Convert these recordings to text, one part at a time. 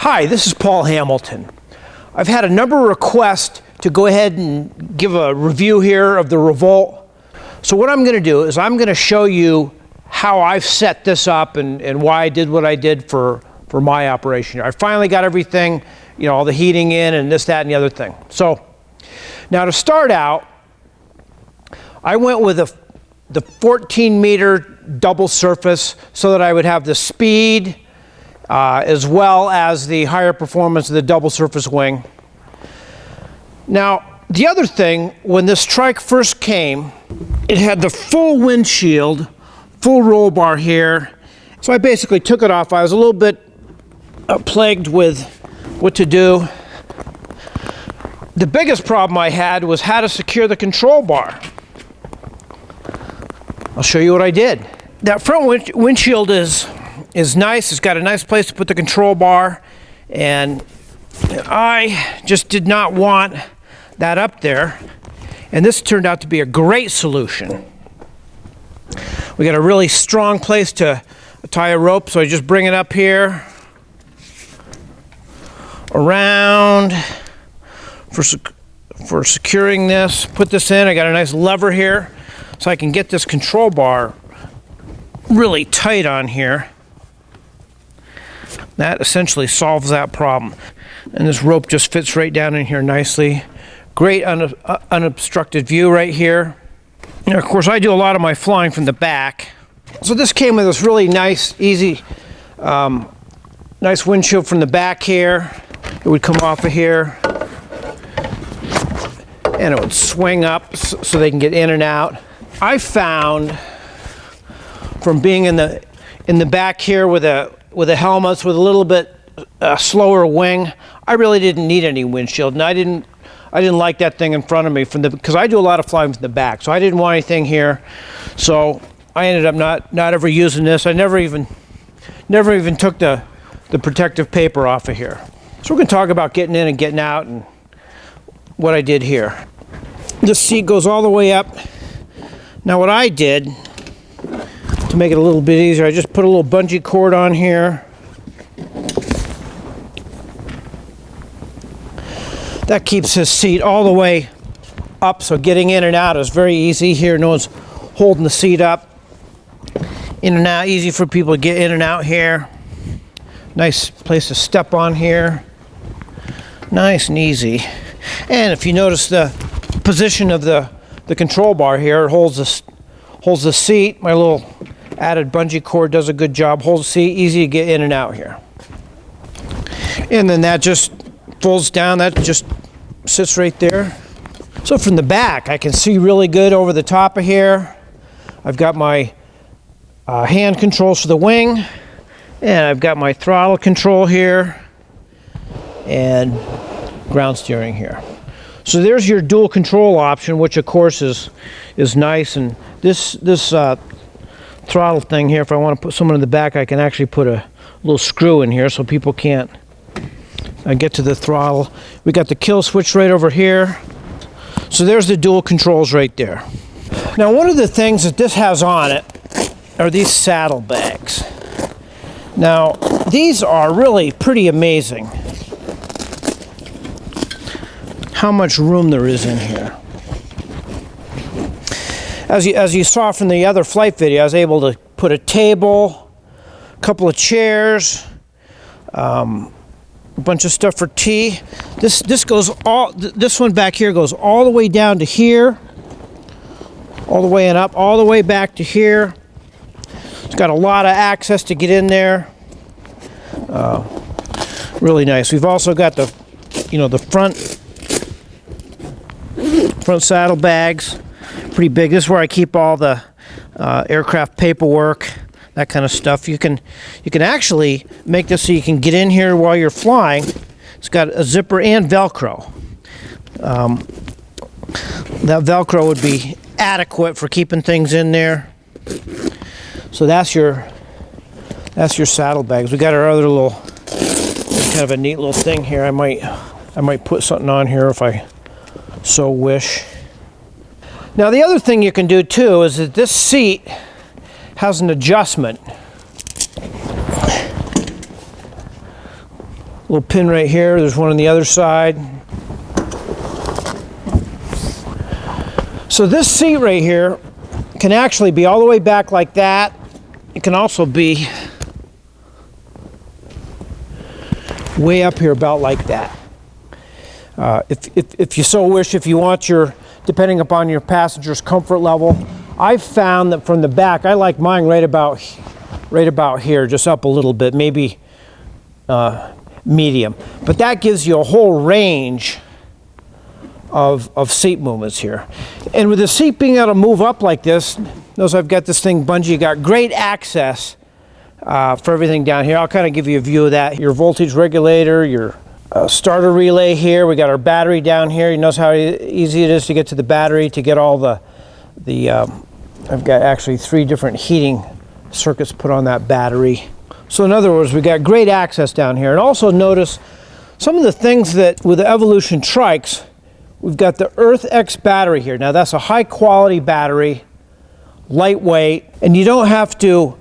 Hi, this is Paul Hamilton. I've had a number of requests to go ahead and give a review here of the RevoLT. So what I'm going to do is I'm going to show you how I've set this up and why I did what I did for my operation. I finally got everything, you know, all the heating in and this, that, and the other thing. So now to start out, I went with the 14-meter double surface so that I would have the speed as well as the higher performance of the double surface wing. Now, the other thing, when this trike first came, it had the full windshield, full roll bar here. So I basically took it off. I was a little bit plagued with what to do. The biggest problem I had was how to secure the control bar. I'll show you what I did. That front windshield is nice. It's got a nice place to put the control bar, and I just did not want that up there, and this turned out to be a great solution. We got a really strong place to tie a rope, so I just bring it up here, around for securing this. Put this in. I got a nice lever here, so I can get this control bar really tight on here. That essentially solves that problem. And this rope just fits right down in here nicely. Great unobstructed view right here. And of course, I do a lot of my flying from the back. So this came with this really nice, easy, nice windshield from the back here. It would come off of here, and it would swing up so they can get in and out. I found from being in the back here with the helmets with a little bit slower wing, I really didn't need any windshield, and I didn't like that thing in front of me because I do a lot of flying from the back, so I didn't want anything here. So I ended up not ever using this. I never even took the protective paper off of here. So we're going to talk about getting in and getting out and what I did here. This seat goes all the way up. Now what I did to make it a little bit easier, I just put a little bungee cord on here. That keeps his seat all the way up, so getting in and out is very easy here. No one's holding the seat up. In and out, easy for people to get in and out here. Nice place to step on here. Nice and easy. And if you notice the position of the control bar here, it holds the seat. My little added bungee cord does a good job. Holds the seat, easy to get in and out here. And then that just folds down. That just sits right there. So from the back, I can see really good over the top of here. I've got my hand controls for the wing, and I've got my throttle control here, and ground steering here. So there's your dual control option, which of course is nice. And this throttle thing here, if I want to put someone in the back, I can actually put a little screw in here so people can't get to the throttle. We got the kill switch right over here. So there's the dual controls right there. Now, one of the things that this has on it are these saddlebags. Now, these are really pretty amazing how much room there is in here. As you saw from the other flight video, I was able to put a table, a couple of chairs, a bunch of stuff for tea. This one back here goes all the way down to here, all the way and up, all the way back to here. It's got a lot of access to get in there. Really nice. We've also got the front saddlebags, pretty big. This is where I keep all the aircraft paperwork, that kind of stuff. You can actually make this so you can get in here while you're flying. It's got a zipper and Velcro. That Velcro would be adequate for keeping things in there. So that's your saddlebags. We got our other little, kind of a neat little thing here. I might put something on here if I so wish. Now the other thing you can do too is that this seat has an adjustment. Little pin right here. There's one on the other side. So this seat right here can actually be all the way back like that. It can also be way up here about like that. If you so wish, if you want your, depending upon your passenger's comfort level, I've found that from the back, I like mine right about here, just up a little bit, maybe medium. But that gives you a whole range of seat movements here. And with the seat being able to move up like this, notice I've got this thing bungee, you got great access for everything down here. I'll kind of give you a view of that. Your voltage regulator, your starter relay here. We got our battery down here. You notice how easy it is to get to the battery, to get all the I've got actually 3 different heating circuits put on that battery. So in other words, we got great access down here. And also notice some of the things that with the Evolution Trikes, we've got the Earth X battery here. Now that's a high quality battery, lightweight, and you don't have to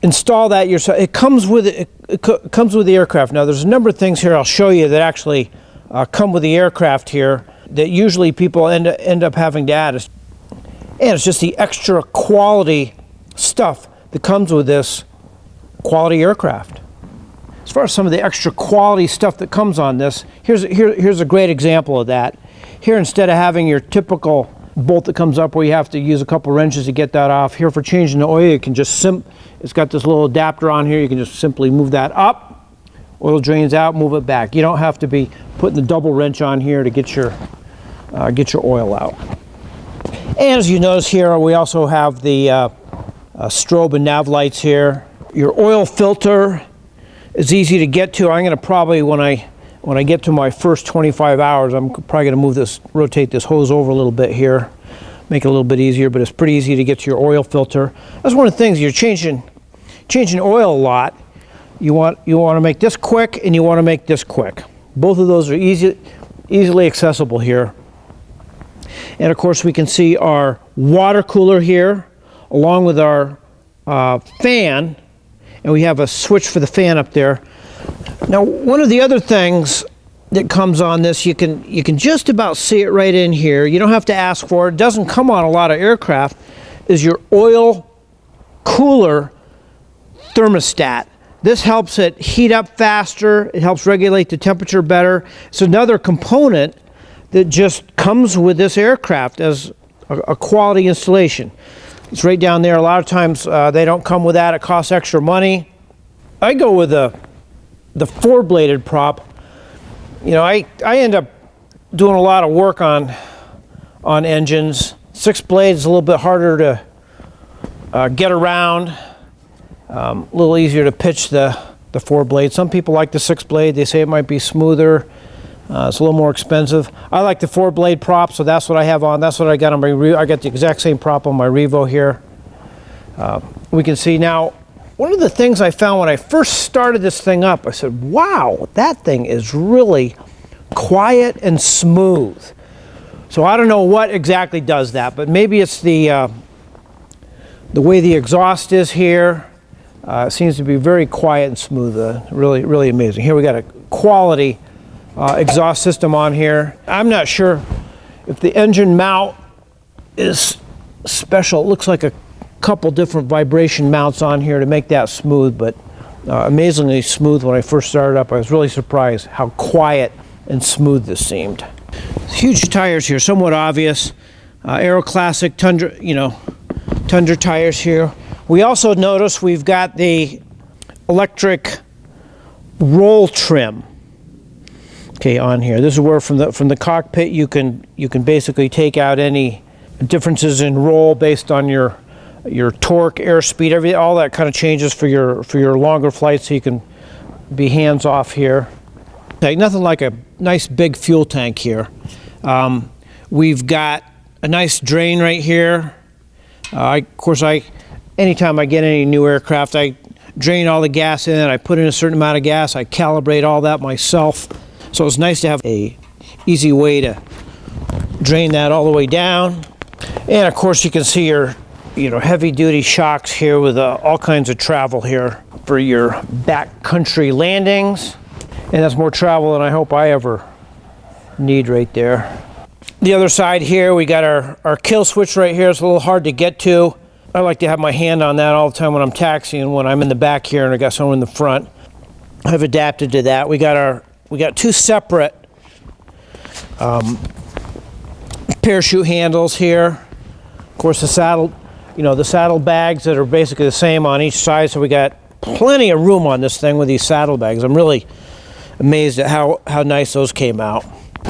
install that yourself. It comes with it comes with the aircraft. Now there's a number of things here I'll show you that actually come with the aircraft here that usually people end up having to add. And it's just the extra quality stuff that comes with this quality aircraft. As far as some of the extra quality stuff that comes on this, here's a great example of that. Here, instead of having your typical bolt that comes up where you have to use a couple wrenches to get that off, here for changing the oil, you can just it's got this little adapter on here. You can just simply move that up, oil drains out, move it back. You don't have to be putting the double wrench on here to get your oil out. And as you notice here, we also have the strobe and nav lights here. Your oil filter is easy to get to. I'm going to probably, when I get to my first 25 hours, I'm probably going to rotate this hose over a little bit here, make it a little bit easier, but it's pretty easy to get to your oil filter. That's one of the things, you're changing oil a lot. You want to make this quick and you want to make this quick. Both of those are easily accessible here. And of course we can see our water cooler here along with our fan, and we have a switch for the fan up there. Now one of the other things that comes on this, you can just about see it right in here. You don't have to ask for it. It doesn't come on a lot of aircraft, is your oil cooler thermostat. This helps it heat up faster. It helps regulate the temperature better. It's another component that just comes with this aircraft as a quality installation. It's right down there. A lot of times they don't come with that. It costs extra money. I go with the 4-bladed prop. You know, I end up doing a lot of work on engines. 6 blades is a little bit harder to get around. A little easier to pitch the 4-blade. Some people like the 6-blade. They say it might be smoother. It's a little more expensive. I like the 4-blade prop, so that's what I have on. That's what I got on my Revo. I got the exact same prop on my Revo here. We can see now, one of the things I found when I first started this thing up, I said, wow, that thing is really quiet and smooth. So I don't know what exactly does that, but maybe it's the way the exhaust is here. It seems to be very quiet and smooth. Really, really amazing. Here we got a quality exhaust system on here. I'm not sure if the engine mount is special. It looks like a couple different vibration mounts on here to make that smooth, but amazingly smooth. When I first started up, I was really surprised how quiet and smooth this seemed. Huge tires here, somewhat obvious. Aero Classic Tundra, Tundra tires here. We also notice we've got the electric roll trim. Okay, on here. This is where from the cockpit you can basically take out any differences in roll based on your torque, airspeed, everything. All that kind of changes for your longer flights, so you can be hands off here. Okay, nothing like a nice big fuel tank here. We've got a nice drain right here. Of course, anytime I get any new aircraft, I drain all the gas in. I put in a certain amount of gas. I calibrate all that myself. So it's nice to have a easy way to drain that all the way down. And of course you can see your heavy duty shocks here with all kinds of travel here for your backcountry landings. And that's more travel than I hope I ever need right there. The other side here, we got our kill switch right here. It's a little hard to get to. I like to have my hand on that all the time when I'm taxiing, when I'm in the back here and I got someone in the front. I've adapted to that. We got two separate parachute handles here. Of course, the saddlebags that are basically the same on each side, so we got plenty of room on this thing with these saddlebags. I'm really amazed at how nice those came out.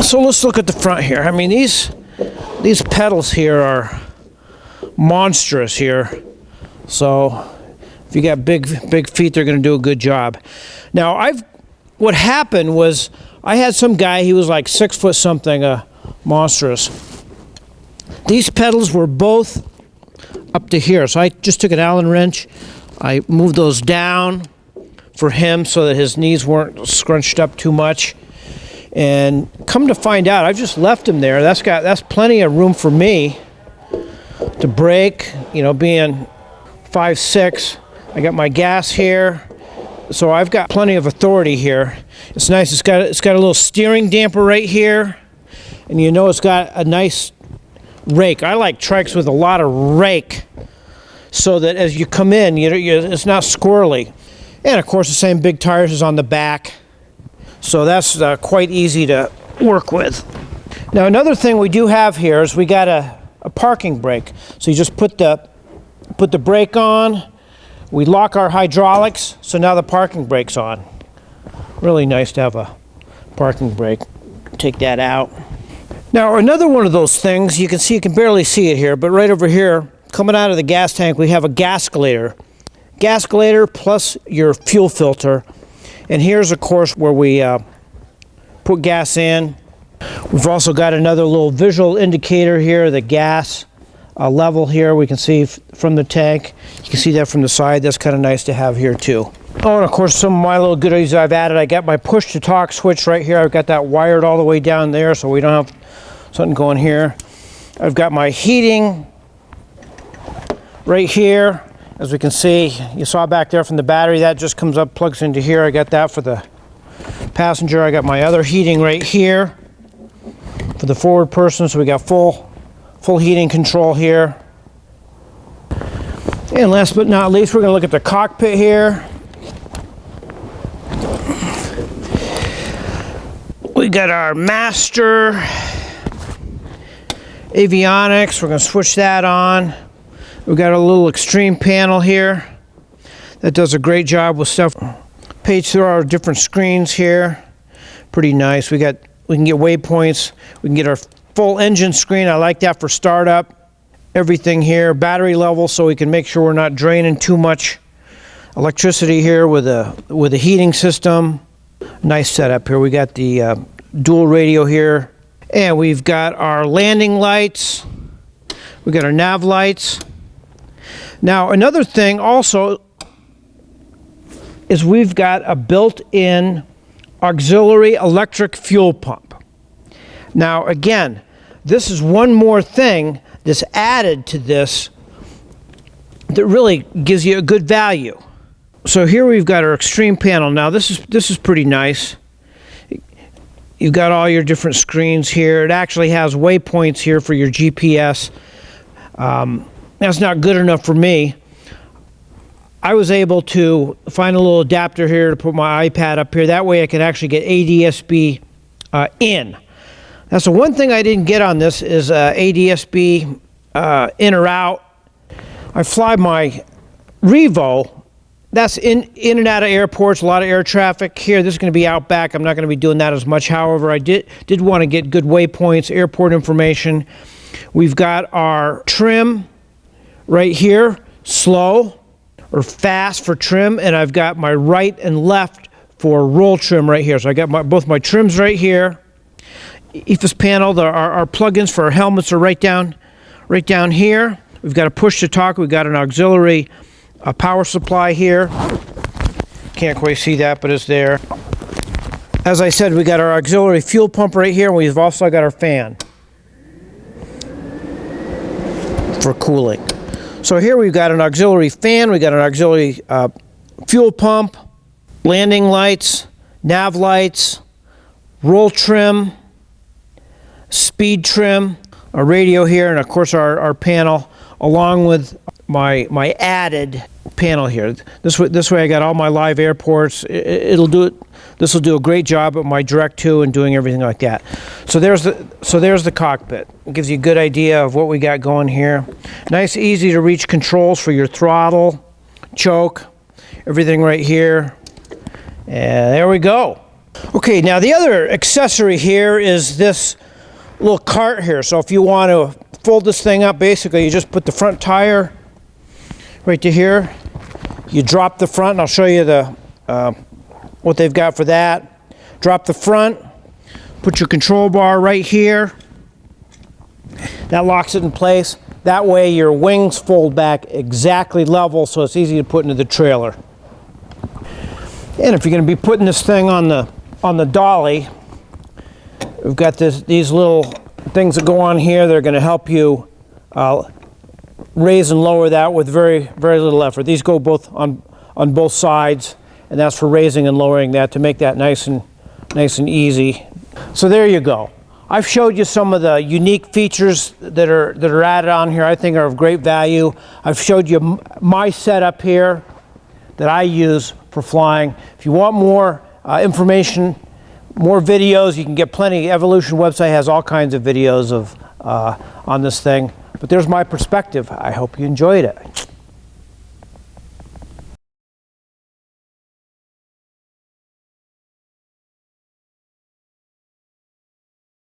So let's look at the front here. I mean, these pedals here are monstrous here. So if you got big feet, they're going to do a good job. Now, what happened was I had some guy, he was like 6 foot something, monstrous. These pedals were both up to here, so I just took an Allen wrench. I moved those down for him so that his knees weren't scrunched up too much. And come to find out, I've just left him there. That's plenty of room for me to brake. You know, being 5'6", I got my gas here, so I've got plenty of authority here. It's nice. It's got a little steering damper right here, and you know it's got a nice rake. I like trikes with a lot of rake, so that as you come in, it's not squirrely. And of course, the same big tires is on the back, so that's quite easy to work with. Now, another thing we do have here is we got a parking brake. So you just put the brake on. We lock our hydraulics, so now the parking brake's on. Really nice to have a parking brake. Take that out. Now, another one of those things, you can barely see it here, but right over here, coming out of the gas tank, we have a gascolator. Gascolator plus your fuel filter. And here's, of course, where we put gas in. We've also got another little visual indicator here, the gas level here. We can see from the tank. You can see that from the side. That's kind of nice to have here too. Oh, and of course, some of my little goodies I've added. I got my push-to-talk switch right here. I've got that wired all the way down there, so we don't have something going here. I've got my heating right here. As we can see, you saw back there from the battery, that just comes up, plugs into here. I got that for the passenger. I got my other heating right here for the forward person, so we got full heating control here. And last but not least, we're going to look at the cockpit here. We got our master avionics. We're going to switch that on. We've got a little extreme panel here that does a great job with stuff. Page through our different screens here. Pretty nice. We can get waypoints. We can get our full engine screen. I like that for startup. Everything here. Battery level, so we can make sure we're not draining too much electricity here with a heating system. Nice setup here. We got the dual radio here. And we've got our landing lights. We got our nav lights. Now, another thing also is we've got a built-in auxiliary electric fuel pump. Now, again, this is one more thing that's added to this that really gives you a good value. So here we've got our extreme panel. Now, this is pretty nice. You've got all your different screens here. It actually has waypoints here for your GPS. That's not good enough for me. I was able to find a little adapter here to put my iPad up here. That way I can actually get ADSB in. That's the one thing I didn't get on this is ADSB in or out. I fly my Revo. That's in and out of airports, a lot of air traffic. Here, this is going to be out back. I'm not going to be doing that as much. However, I did want to get good waypoints, airport information. We've got our trim right here, slow or fast for trim, and I've got my right and left for roll trim right here. So I got both my trims right here. EFIS panel, our plugins for our helmets are right down here. We've got a push to talk. We've got an auxiliary power supply here. Can't quite see that, but it's there. As I said, we got our auxiliary fuel pump right here, and we've also got our fan for cooling. So here we've got an auxiliary fan, we got an auxiliary fuel pump, landing lights, nav lights, roll trim, speed trim, a radio here, and of course our panel, along with my added panel here. This way I got all my live airports. This will do a great job at my direct to and doing everything like that. So there's the cockpit. It gives you a good idea of what we got going here. Nice, easy to reach controls for your throttle, choke, everything right here. And there we go. Okay, now the other accessory here is this little cart here. So if you want to fold this thing up, basically you just put the front tire right to here. You drop the front, and I'll show you the what they've got for that. Drop the front, put your control bar right here. That locks it in place. That way your wings fold back exactly level, so it's easy to put into the trailer. And if you're going to be putting this thing on the dolly, we've got these little things that go on here. They're going to help you raise and lower that with very, very little effort. These go both on both sides, and that's for raising and lowering that to make that nice and easy. So there you go. I've showed you some of the unique features that are added on here. I think are of great value. I've showed you my setup here that I use for flying. If you want more information, more videos, you can get plenty. Evolution website has all kinds of videos of on this thing. But there's my perspective. I hope you enjoyed it.